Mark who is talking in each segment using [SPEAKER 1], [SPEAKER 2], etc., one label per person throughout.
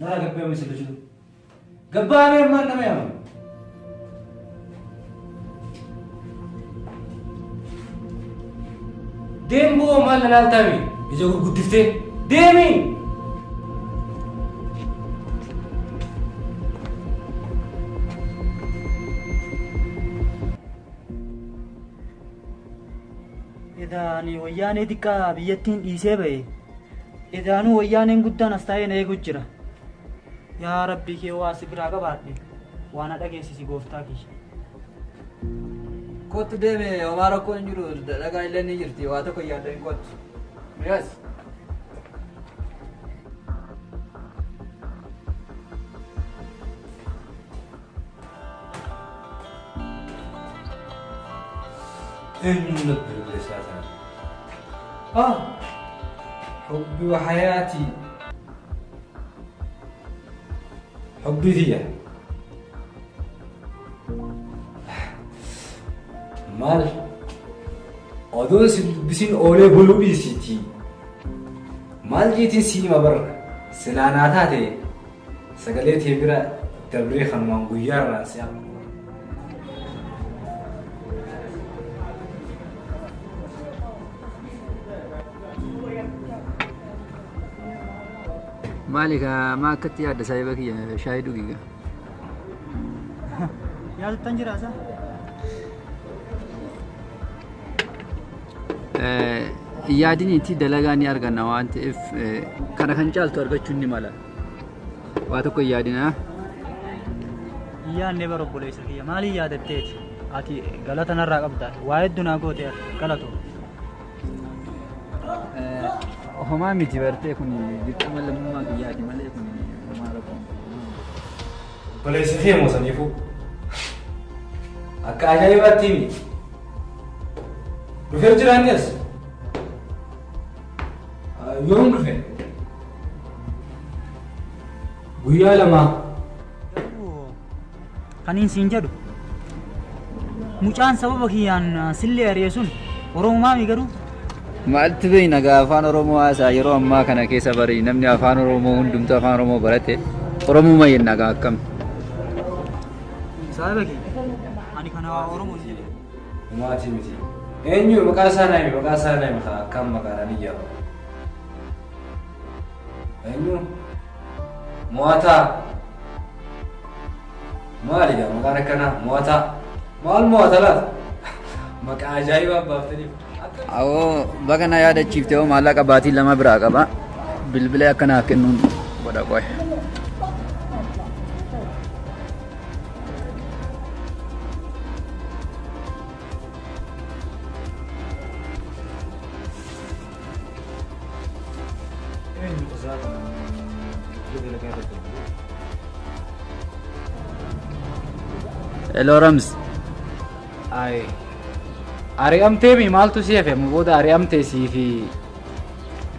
[SPEAKER 1] نرى قبّي مثل شو قبّي ما نما يا ديم بو مال لا تامي يجو قدفتي ديمي
[SPEAKER 2] إذا أنا وياني ديكا بيتين إيسابي إذا أنا وياني قدام أستاين إيه كجرا يا ربي كي واسي براغا باتني وانا دقي سيسي قوفتاكيش
[SPEAKER 3] كنت ديمي ومارا كون جرو دقا إلا نجرتي واتكو يادين كنت مياس
[SPEAKER 1] إنك باللساتنا حبي وحياتي حبي ذي مال أدوس بسين أولي بلو بيسيتي مال جيتين سينما بر سلاناتاتي سقليتي برا تبريخ المانقويار راسيا
[SPEAKER 3] مالك ما كنت يا دسايبك يا شاهدوا كيكا
[SPEAKER 2] يا تنجر أسا
[SPEAKER 3] yaadini itti dalagaa ni arganna waan ta'eef kana kan caaltu argachuun ni mala waa tokko yaadina
[SPEAKER 2] yaanne bara obboleessa kiyya maaliin yaadatteeti ati galata narraa qabda waa hedduu naa goote galatu
[SPEAKER 3] homaa miti bartee kun dirqama lammummaa kiyyaati malee kun homaa rakkoo
[SPEAKER 1] obboleessa kiyya moosaniifu akka ajaa'ibaatti himi dhufee jiraannes yoom dhufe guyyaa lama
[SPEAKER 2] kaniin siin jedhu mucaan sababa kiyyaan sillee ari'e sun oromumaa garuu
[SPEAKER 3] maaltu beeyna gaa afaan oromoo haasaa yeroo ammaa kana keessa barii namni afaan oromoo hundumtuu afaan oromoo barate oromuma yenna gaa akkam
[SPEAKER 2] sababa kiyya ani kana oromoo jedhe
[SPEAKER 1] maatii miti eenyu maqaa isaa naimi maqaa akkam maqaadhaan iyyaa eenyu mo'ataa maaliidha maqaan akkanaa mo'ataa maal mo'ata laata maqaa ajaa'ibaa baaftaniif
[SPEAKER 3] awoo baga na yaadachiifte hoo maallaqa baatii lama biraa qaba bilbilee akkanaaf kennuun godha qo'e Hello Rams.
[SPEAKER 1] Ay. Ari'amtee mi maaltu si hafe booda ari'amtee sii fi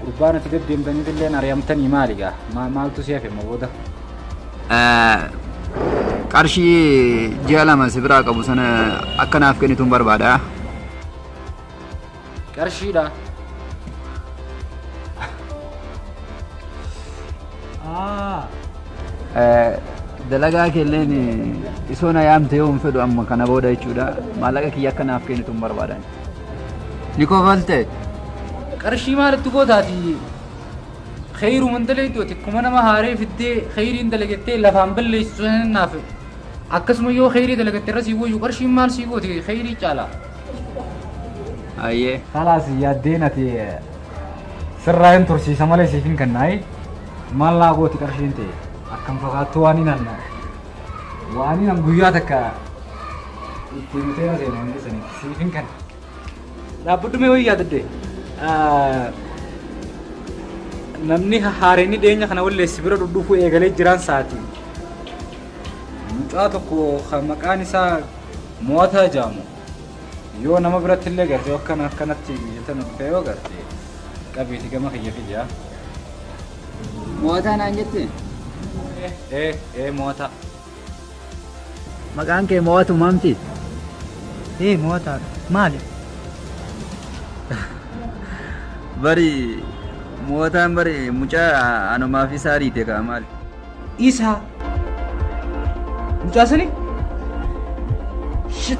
[SPEAKER 1] gurbaan ati deddeemtanii illee ari'amtanii maali gaa maaltu si hafe booda.
[SPEAKER 3] Qarshii ji'a lama si biraa qabu sana akkanaaf kennituun barbaada.
[SPEAKER 1] Qarshiidha.
[SPEAKER 3] Dalagaa keelleen isoon ayaamte yoo hin fedhu amma kana booda jechuudha maallaqa kiyya akkanaaf kennituun barbaadan. Ni kofalte.
[SPEAKER 1] Qarshii maalitti gootaati? Khayru man dalaytu akkuma nama haaree fiddee khayriin dalagettee lafaan balleessisu naaf akkasuma yoo khayrii dalagatte irra sii wayyu qarshiin maal sii gooti khayrii caala.
[SPEAKER 3] Ayyee.
[SPEAKER 1] Khalaas yaaddeen ati sirraa hin tursiisa malee siif hin kennaayi maal laa gooti qarshiin ta'e. Akkam fakkaattu waan hin anna waan hin guyyaa takka itti mutee na seenaa hundi sanii siif hin kenna. Dhaabbadhumee wayii yaadadde namni haareenni dhiyeenya kana walleessi bira dhudhuufuu eegalee jiraan sa'aatii mucaa tokko kan maqaan isaa mo'ataa jedhamu yoo nama biratti illee garte akkanatti biyyatan dhufee yoo garte qabeeti gama kiyya fiyyaa.
[SPEAKER 3] Mo'ataa naan jette?
[SPEAKER 1] Mo'ataa.
[SPEAKER 3] Maqaan kee mo'atu mamti?
[SPEAKER 2] mo'ataa maali?
[SPEAKER 3] Bari mo'ataan bari mucaa anumaa fi saariite kaa maali?
[SPEAKER 1] isa mucaa sani shit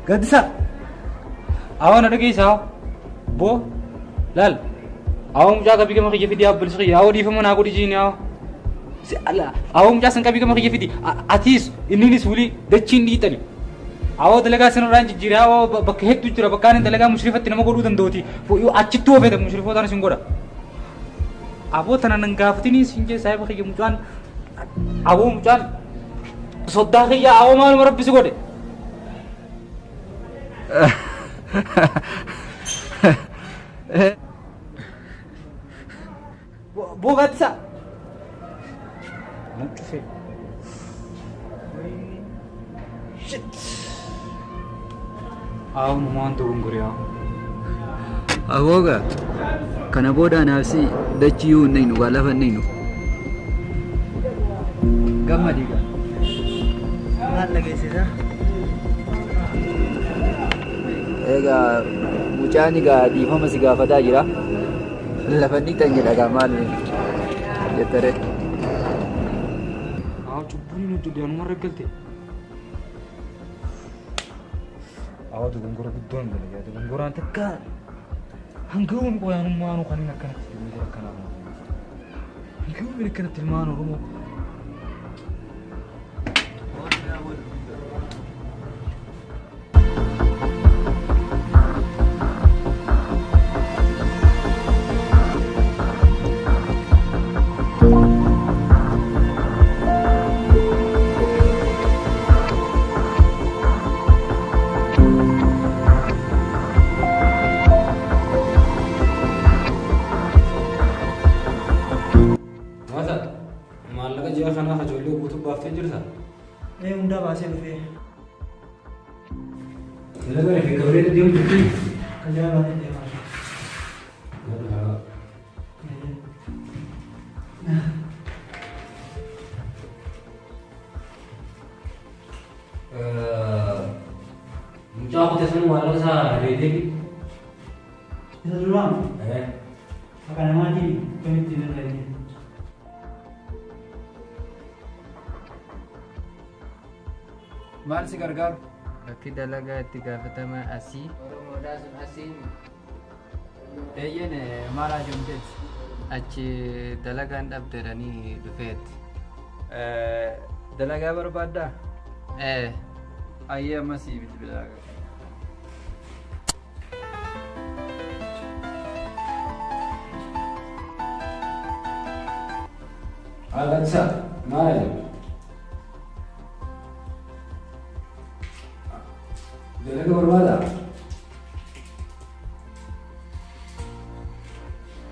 [SPEAKER 1] gadisa awan ada geisa bo lal awam mucaa kabii gama kiyya fidi abbal sii awo dhiifama naa godhi jiini awo si ala awam mucaa san kabii gama kiyya fidi atis inninis wuli dachiin dhiitani awo dalagaa sanarraan jijjiire awo bakka hedduu jira bakka ani dalagaa mushrifatti nama godhuu danda'uti achitti oofeeta mushrifootaan isin godha aboo tana nan gaafatini isin jee saahiba kiyya mucaan aboo mucaan soddaa kiyya awo maaluma rabbisi godhe Bogatsa. Nanti shit. Aku mau turun Korea.
[SPEAKER 3] Awoga kana booda naafsi dachiyuu naynu waa lafa naynu gammadiga
[SPEAKER 2] maal dhageessisa
[SPEAKER 3] egaa mucaan egaa dhiifama si gaafataa jira lafanni tan jedhagaa maal jettare
[SPEAKER 1] cubbuun nuti deemuun raggalte dogongora guddoon dalagaa dogongoraan takka hangawwan qoyaanummaanuu kan hin akkanatti dogongora akkanaaf hangawwan akkanatti ilmaan Oromoo
[SPEAKER 2] hundaa baasee dhufee
[SPEAKER 1] dalagaa fi gabree deemu jirti
[SPEAKER 2] kan jala baatee deemaa
[SPEAKER 1] mucaa qotesan maallaqa isaa reedeefi
[SPEAKER 2] isa duraan akka namaatiin kamitti danda'e
[SPEAKER 3] maal si gargaaru
[SPEAKER 4] bakki dalagaa itti gaafatama asii oromoodhaa sun asiin
[SPEAKER 3] eeyyen maal ajumteeti
[SPEAKER 4] achi dalagaan dhabdedhanii dhufeetti
[SPEAKER 3] dalagaa barbaaddaa
[SPEAKER 4] ee
[SPEAKER 3] ayyee ammasii biti dalagaa
[SPEAKER 1] Alatsa, mana? Dalaga berbeda.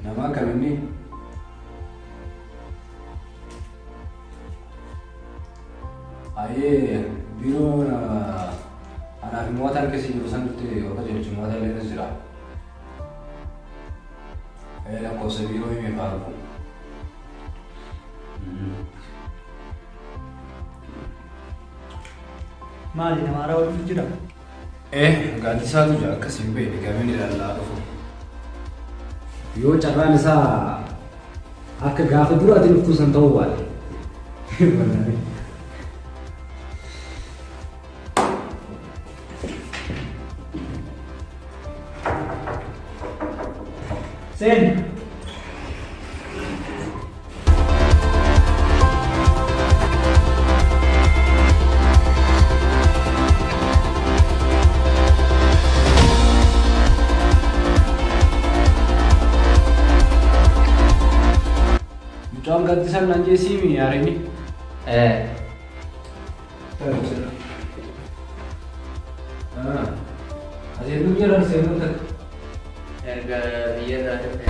[SPEAKER 1] Nama kami ini aye biro anak muatan kasi jurusan itu apa jadi cuma ada lagi zira. Lah kau sebiro ini baru.
[SPEAKER 2] maali namaara walitti jira
[SPEAKER 1] Ganti isaatu jira akkasii hin beekne gameen ilaalaa dhufu. Yoo carraan isaa akka gaafa duraatiin dhuftuu san ta'uu baate.
[SPEAKER 2] Sen
[SPEAKER 1] Mucaan ganti isaan naan jeesii mi yaarini? Aseetu jiran seenuu takka.
[SPEAKER 4] erga biyyarraa dhufe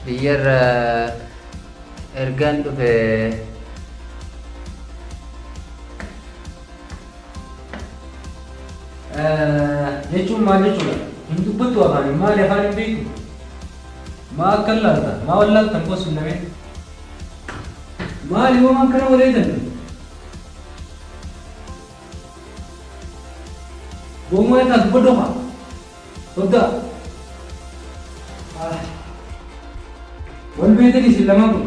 [SPEAKER 4] biyyarra ergaan dhufe
[SPEAKER 1] jechuun maal jechuudha? Hin dubbattu afaan maali afaan hin beeku? Maa akka laata? Maa wallaaltan koo sun lameen? Maali waan akkana waleetan? Gommaa isaa dubbadhu haa? Soddaa? Wal beekanii isin lamaan kun?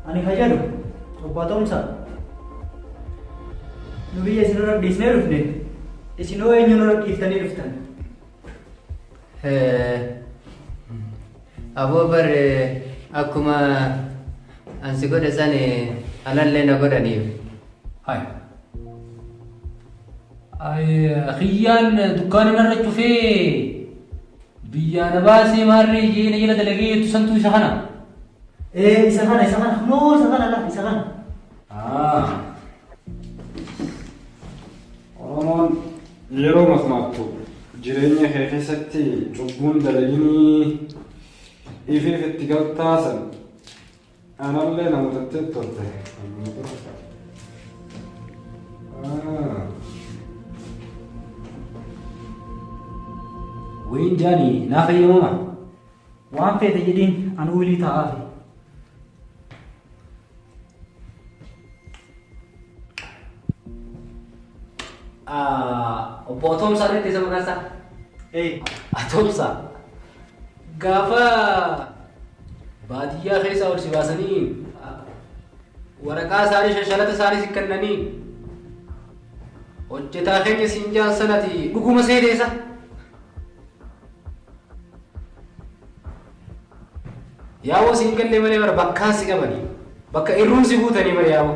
[SPEAKER 2] Ani fayyadu obbaa ta'umsaa nu biyya isin irra dhiisnee dhufne isinoo eenyu nurra dhiiftanii dhuftan.
[SPEAKER 4] Aboo barre akkuma ansi godhe san anallee na godhaniif.
[SPEAKER 1] Hai. Khiyyaan dukkaana narra cufee biyyaa na baasee maarree jeena jala dalagee jettu santuu isa kana.
[SPEAKER 2] Isa kana noo isa kana la isa kana.
[SPEAKER 5] Oromoon yeroo masmaattu jireenya kee keessatti cubbuun dalaginii ifiif itti galtaasan anallee namootatti turte.
[SPEAKER 1] Wayin jaani naa fayyamama.
[SPEAKER 2] Waan feete jedhiin anu wilii taa'aafi.
[SPEAKER 1] Obbo Atomsaa irratti isa maqaan isaa? Atomsaa. Gaafa baadiyyaa keessaa ol si baasanii waraqaa isaanii shashalata isaanii si kennanii hojjetaa keenya siin jaan sanati dhuguma seeneessa. Yaa'oo siin galle malee bara bakkaan si qabanii bakka irruun si guutanii bara yaa'oo.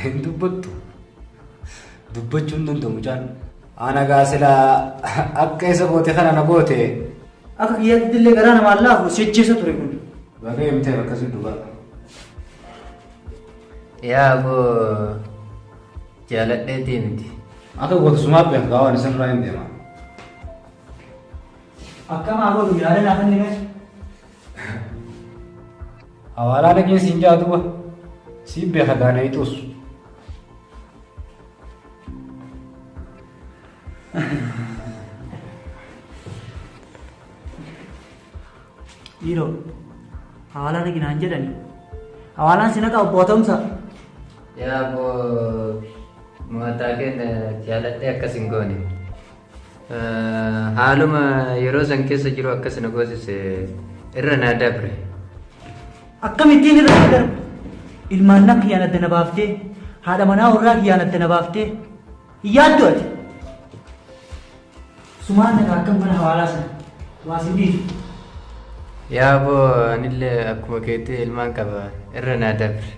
[SPEAKER 1] Hin dubbattu. Dubbachuun danda'u mucaan. Ana gaasila akka isa goote kana na goote.
[SPEAKER 2] Akka kiyyaatti illee garaa namaa laafu sicheessa ture kun.
[SPEAKER 1] Bagee himtee akkasii dhugaa.
[SPEAKER 4] Yaa aboo jaaladheetii miti.
[SPEAKER 1] Akka goote sumaaf beeku gaawwan isarraa hin deema.
[SPEAKER 2] Akkamaa godhu yaada naaf inni mee?
[SPEAKER 1] Hawaalaa dhageen siin jaatuba. Siin beeka gaana hiixus.
[SPEAKER 2] Dhiiroo hawaalaan eginaan jedhani hawaalaan si naqa obbo Atomsaa.
[SPEAKER 4] Yaa aboo mootaa keenya jaaladhee akkas hin goone. Haaluma yeroo san keessa jiru akkas na goosise irra naa dabre.
[SPEAKER 2] Akkamittiin irra naa darbe? Ilmaan na kiyyaan adda na baaftee haadha manaa warraa kiyyaan adda na baaftee hin yaaddu ati? Sumaan nagaa akkam mana hawaalaa sana waa si dhiisu.
[SPEAKER 4] Yaa aboo anillee akkuma keetti ilmaan qaba irra naa dabre.